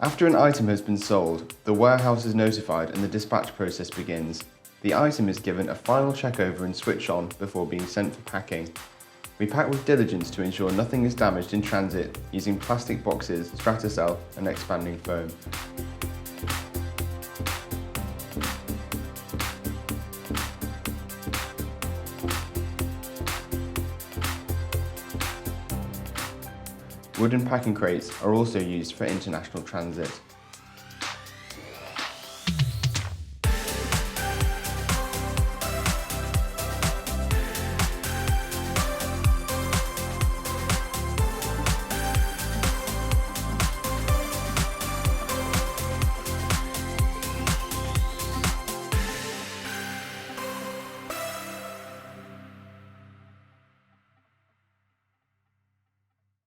After an item has been sold, the warehouse is notified and the dispatch process begins. The item is given a final check over and switch on before being sent for packing. We pack with diligence to ensure nothing is damaged in transit using plastic boxes, Stratacell and expanding foam. Wooden packing crates are also used for international transit.